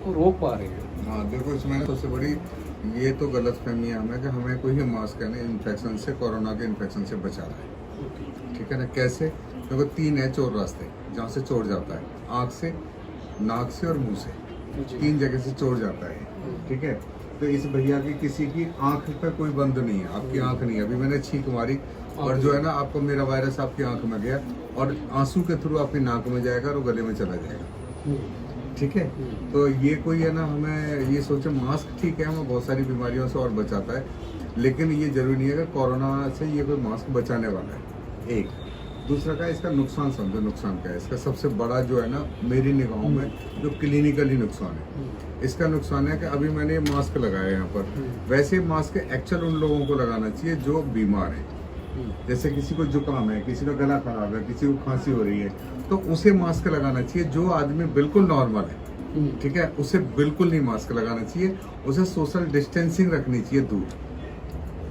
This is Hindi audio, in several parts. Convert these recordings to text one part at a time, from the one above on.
इसको रोक पा रहे हैं? हाँ देखो, इसमें सबसे बड़ी ये तो गलतफहमी है हमें कि हमें कोई मास्क है ना इन्फेक्शन से, कोरोना के इन्फेक्शन से बचा रहा है। ठीक है ना? कैसे? क्योंकि 3 है चोर रास्ते जहाँ से चोर जाता है, आँख से, नाक से और मुंह से, 3 जगह से चोर जाता है। ठीक है? तो इस भैया की किसी की आंख पे कोई बंद नहीं है, आपकी आंख नहीं है। अभी मैंने छींक मारी और जो है ना आपको मेरा वायरस आपकी आंख में गया और आंसू के थ्रू आपकी नाक में जाएगा और गले में चला जाएगा। ठीक है? तो ये कोई है ना, हमें ये सोचे मास्क ठीक है, हमें बहुत सारी बीमारियों से और बचाता है, लेकिन ये जरूरी नहीं है कि कोरोना से ये कोई मास्क बचाने वाला है। एक दूसरा का इसका नुकसान समझो, नुकसान क्या है इसका? सबसे बड़ा जो है ना मेरी निगाहों में जो क्लिनिकली नुकसान है, इसका नुकसान है कि अभी मैंने ये मास्क लगाया यहाँ पर, वैसे मास्क एक्चुअल उन लोगों को लगाना चाहिए जो बीमार है। जैसे किसी को जुकाम है, किसी का गला खराब है, किसी को खांसी हो रही है, तो उसे मास्क लगाना चाहिए। जो आदमी बिल्कुल नॉर्मल है, ठीक है, उसे बिल्कुल नहीं मास्क लगाना चाहिए, उसे सोशल डिस्टेंसिंग रखनी चाहिए दूर।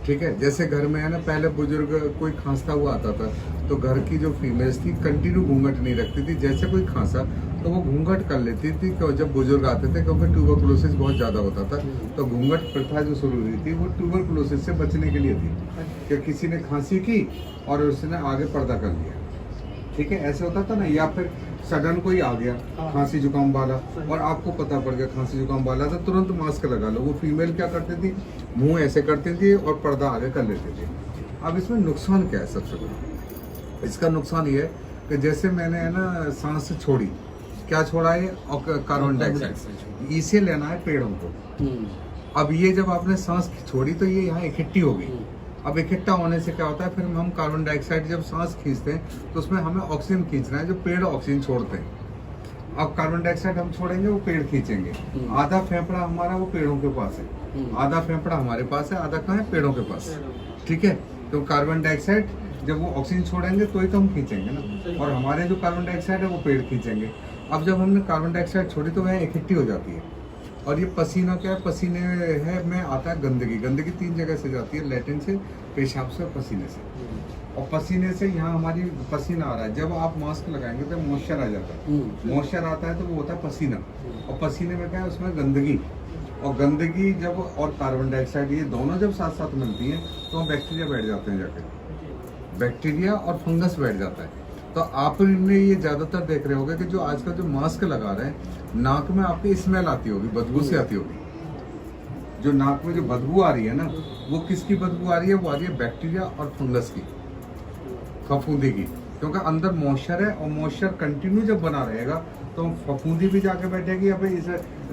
ठीक है? जैसे घर में है ना, पहले बुजुर्ग कोई खांसता हुआ आता था तो घर की जो फीमेल्स थी कंटिन्यू घूंघट नहीं रखती थी, जैसे कोई खांसा तो वो घूंघट कर लेती थी जब बुजुर्ग आते थे, क्योंकि ट्यूबरकुलोसिस बहुत ज्यादा होता था। तो घूंघट प्रथा जो शुरू हुई थी वो ट्यूबरकुलोसिस से बचने के लिए थी कि किसी ने खांसी की और उसने आगे पर्दा कर लिया। ठीक है? ऐसे होता था ना, या फिर सडन कोई आ गया खांसी जुकाम वाला और आपको पता पड़ गया खांसी जुकाम वाला, तो तुरंत मास्क लगा लो। वो फीमेल क्या करती थी, मुंह ऐसे करती थी और पर्दा आगे कर लेते थे। अब इसमें नुकसान क्या है? सबसे बड़ा इसका नुकसान ये है कि जैसे मैंने है ना सांस छोड़ी, क्या छोड़ा है? Carbon dioxide. इसे लेना है पेड़ों को। अब ये जब आपने सांस छोड़ी तो ये यहाँ इकट्ठी हो गई। अब इकट्ठा होने से क्या होता है, फिर हम कार्बन डाइऑक्साइड जब सांस खींचते हैं तो उसमें हमें ऑक्सीजन खींचना है, जो पेड़ ऑक्सीजन छोड़ते हैं। अब कार्बन डाइऑक्साइड हम छोड़ेंगे, वो पेड़ खींचेंगे। आधा फेफड़ा हमारा वो पेड़ों के पास है, आधा फेफड़ा हमारे पास है, आधा कहाँ है? पेड़ों के पास। ठीक है? तो कार्बन डाइऑक्साइड जब वो ऑक्सीजन छोड़ेंगे तो ही तो हम खींचेंगे ना, और हमारे जो कार्बन डाइऑक्साइड है वो पेड़ खींचेंगे। अब जब हमने कार्बन डाइऑक्साइड छोड़ी तो वह इकट्ठी हो जाती है। और ये पसीना क्या है? पसीने है में आता है गंदगी। गंदगी 3 जगह से जाती है, लैट्रिन से, पेशाब से और पसीने से। और पसीने से यहाँ हमारी पसीना आ रहा है, जब आप मास्क लगाएंगे तो मॉइस्चर आ जाता है। मॉइस्चर आता है तो वो होता है पसीना, और पसीने में क्या है? उसमें गंदगी। और गंदगी जब और कार्बन डाइऑक्साइड ये दोनों जब साथ साथ मिलती हैं तो बैक्टीरिया बैठ जाते हैं, जाके बैक्टीरिया और फंगस बैठ जाता है। तो आपने ये ज्यादातर देख रहे होंगे कि जो आजकल जो मास्क लगा रहे हैं, नाक में आपकी स्मेल आती होगी, बदबू से आती होगी। जो नाक में जो बदबू आ रही है ना, वो किसकी बदबू आ रही है? वो आ रही है बैक्टीरिया और फंगस की, फफूंदी की। क्योंकि अंदर मॉइस्चर है और मॉइस्चर कंटिन्यू जब बना रहेगा तो फफूंदी भी जाके बैठेगी। या फिर इस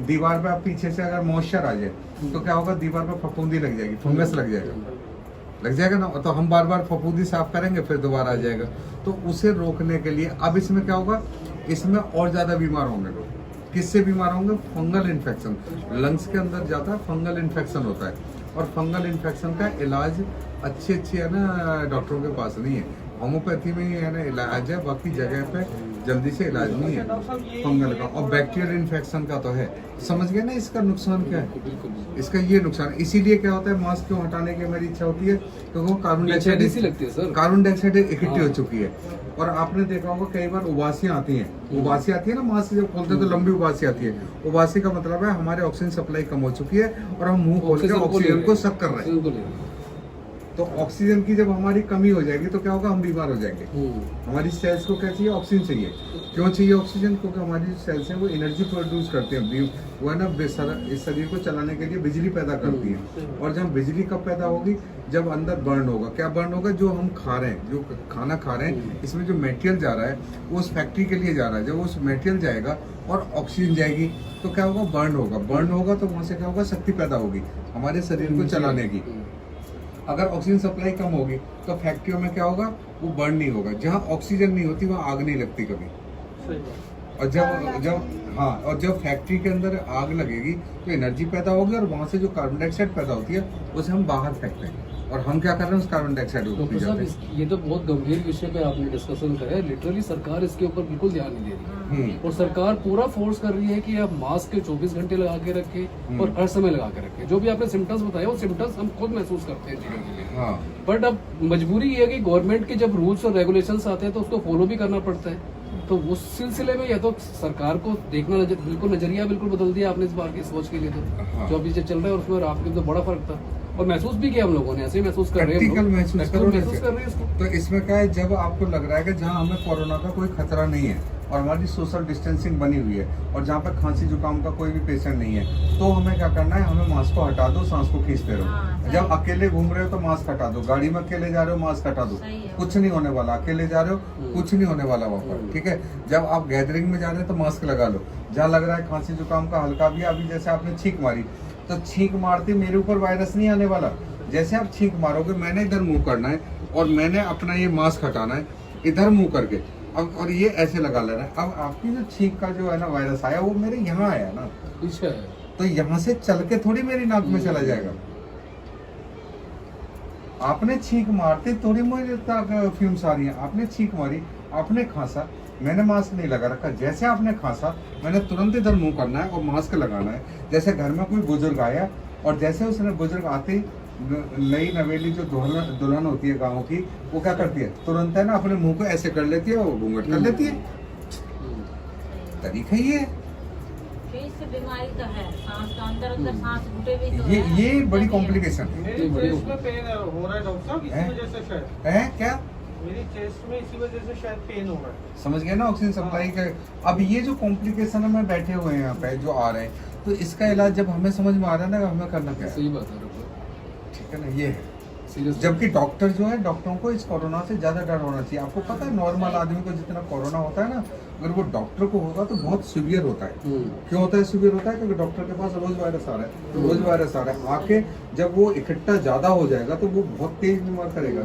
दीवार पे आप पीछे से अगर मॉइस्चर आ जाए तो क्या होगा? दीवार पे फफूंदी लग जाएगी, फंगस लग जाएगा ना, तो हम बार बार फफूंदी साफ करेंगे फिर दोबारा आ जाएगा। तो उसे रोकने के लिए अब इसमें क्या होगा? इसमें और ज्यादा बीमार होंगे लोग। किससे बीमार होंगे? Fungal infection. लंग्स के अंदर जाता है, फंगल इन्फेक्शन होता है। और फंगल इन्फेक्शन का इलाज अच्छे है ना डॉक्टरों के पास नहीं है, होम्योपैथी में ही है ना इलाज है, बाकी जगह पे जल्दी से इलाज नहीं है फंगल का। और बैक्टीरियल इन्फेक्शन का तो है। समझ गए ना इसका नुकसान क्या है? इसका ये नुकसान, इसीलिए क्या होता है मास्क क्यों हटाने की मेरी इच्छा होती है, क्योंकि वो कार्बन डाइऑक्साइड इकट्ठी हो चुकी है। और आपने देखा होगा कई बार उबासियां आती हैं, उबासी आती है ना मास्क जब खोलते हैं तो लंबी उबासी आती है। उबासी का मतलब है हमारे ऑक्सीजन सप्लाई कम हो चुकी है और हम मुंह खोल के ऑक्सीजन को सक कर रहे हैं। तो ऑक्सीजन की जब हमारी कमी हो जाएगी तो क्या होगा? हम बीमार हो जाएंगे। हमारी सेल्स को क्या चाहिए? ऑक्सीजन चाहिए। क्यों चाहिए ऑक्सीजन? क्योंकि हमारी जो सेल्स हैं वो एनर्जी प्रोड्यूस करते हैं, वो है ना इस शरीर को चलाने के लिए बिजली पैदा करती है। और जब बिजली कब पैदा होगी? जब अंदर बर्न होगा। क्या बर्न होगा? जो हम खा रहे हैं, जो खाना खा रहे हैं, इसमें जो मटेरियल जा रहा है वो उस फैक्ट्री के लिए जा रहा है। जब उस मटेरियल जाएगा और ऑक्सीजन जाएगी तो क्या होगा? बर्न होगा। बर्न होगा तो वहां से क्या होगा? शक्ति पैदा होगी हमारे शरीर को चलाने की। अगर ऑक्सीजन सप्लाई कम होगी तो फैक्ट्रियों में क्या होगा? वो बर्न नहीं होगा। जहाँ ऑक्सीजन नहीं होती वहाँ आग नहीं लगती कभी। और जब फैक्ट्री के अंदर आग लगेगी तो एनर्जी पैदा होगी और वहां से जो कार्बन डाइऑक्साइड पैदा होती है उसे हम बाहर फेंकते हैं। और हम क्या कर रहे हैं? उस कार्बन डाइऑक्साइड को पी जाते हैं। ये तो बहुत गंभीर विषय पे आपने डिस्कशन करा है। लिटरली सरकार इसके ऊपर बिल्कुल ध्यान नहीं दे रही और सरकार पूरा फोर्स कर रही है कि आप मास्क 24 घंटे लगा के रखें और हर समय लगा के रखें। जो भी आपने सिम्टम्स बताए वो सिम्टम्स हम खुद महसूस करते हैं चीजों के लिए। बट अब मजबूरी ये है कि गवर्नमेंट के जब रूल्स और रेगुलेशंस आते हैं तो उसको फॉलो भी करना पड़ता है। तो उस सिलसिले में या तो सरकार को देखना बिल्कुल नजरिया बिल्कुल बदल दिया आपने इस बार की सोच के लिए तो हाँ। जो अभी जो चल रहा है और उसमें आपके तो बड़ा फर्क था और महसूस भी किया हम लोगों ने, ऐसे ही महसूस कर रहे हैं हम प्रैक्टिकल लोग। महसूस Practical करो महसूस कर रहे हैं इसको। तो इसमें क्या है, जब आपको लग रहा है कि जहाँ हमें कोरोना का कोई खतरा नहीं है और हमारी सोशल डिस्टेंसिंग बनी हुई है और जहाँ पर खांसी जुकाम का कोई भी पेशेंट नहीं है, तो हमें क्या करना है, हमें मास्क को हटा दो, सांस को खींचते रहो। जब अकेले घूम रहे हो तो मास्क हटा दो, गाड़ी में अकेले जा रहे हो मास्क हटा दो, कुछ नहीं होने वाला। अकेले जा रहे हो कुछ नहीं होने वाला वहाँ पर, ठीक है। जब आप गैदरिंग में जा रहे हो तो मास्क लगा लो। जहाँ लग रहा है खांसी जुकाम का हल्का भी, अभी जैसे आपने छींक मारी तो छींक मारते मेरे ऊपर वायरस नहीं आने वाला। जैसे आप छींक मारोगे, मैंने इधर मुंह करना है और मैंने अपना ये मास्क हटाना है इधर मुंह करके, अब और ये ऐसे लगा लेना है। अब आपकी जो छींक का जो है ना वायरस आया, वो मेरे यहाँ आया ना, अच्छा है। तो यहाँ से चल के थोड़ी मेरी नाक में चला जाएगा। आपने छींक मारते थोड़ी मुझे फ्यूम्स आ रही है। आपने छींक मारी, आपने खांसा, मैंने मास्क नहीं लगा रखा। जैसे आपने खांसा, मैंने तुरंत इधर मुंह करना है और मास्क लगाना है। जैसे घर में कोई बुजुर्ग आया और जैसे उसने बुजुर्ग आते ही नई नवेली जो दुल्हन होती है गाँव की, वो क्या करती है, तुरंत है ना अपने मुंह को ऐसे कर लेती है, वो घूंघट कर लेती है। तरीका ये है। इससे बीमारी तो है, सांस का अंदर सांस घुटे भी तो ये बड़ी कॉम्प्लिकेशन है। मेरी चेस्ट में पेन हो रहा है डॉक्टर साहब, इसी वजह से शायद है क्या? मेरी चेस्ट में इसी वजह से शायद पेन हो रहा है। समझ गए ना, ऑक्सीजन सप्लाई का। अब ये जो कॉम्प्लिकेशन में बैठे हुए हैं यहाँ पे जो आ रहे हैं, तो इसका इलाज जब हमें समझ में आ रहा है ना, हमें करना क्या है, सही बात है डॉक्टर, ठीक है ना, ये है। सीरियस। जबकि डॉक्टर जो है, डॉक्टरों को इस कोरोना से ज्यादा डर होना चाहिए। आपको पता है नॉर्मल आदमी को जितना कोरोना होता है ना, अगर वो डॉक्टर को होगा तो बहुत सीवियर होता है। क्यों होता है सीवियर होता है? क्योंकि डॉक्टर के पास रोज वायरस आ रहा है, रोज वायरस आ रहा है। आके जब वो इकट्ठा ज्यादा हो जाएगा तो वो बहुत तेज बीमार करेगा।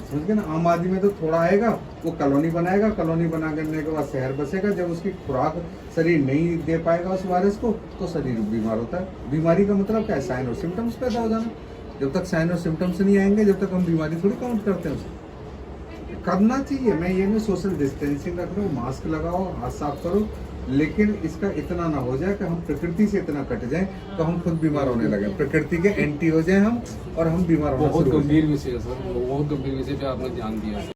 समझ गए ना। आम आदमी में तो थोड़ा आएगा, वो कॉलोनी बनाएगा, कॉलोनी बना करने के बाद शहर बसेगा। जब उसकी खुराक शरीर नहीं दे पाएगा उस वायरस को, तो शरीर बीमार होता है। बीमारी का मतलब क्या है? साइन और सिम्टम्स पैदा हो जाना। जब तक साइन और सिम्टम्स नहीं आएंगे, जब तक हम बीमारी थोड़ी काउंट करते हैं उसे। करना चाहिए, मैं ये नहीं सोशल डिस्टेंसिंग रख रहा हूँ, मास्क लगाओ, हाथ साफ करो, लेकिन इसका इतना ना हो जाए कि हम प्रकृति से इतना कट जाए तो हम खुद बीमार होने लगे, प्रकृति के एंटी हो जाए हम, और हम बीमार होना बहुत शुरू हो जाएं। गंभीर विषय है सर, बहुत गंभीर विषय पे आपने ध्यान दिया है।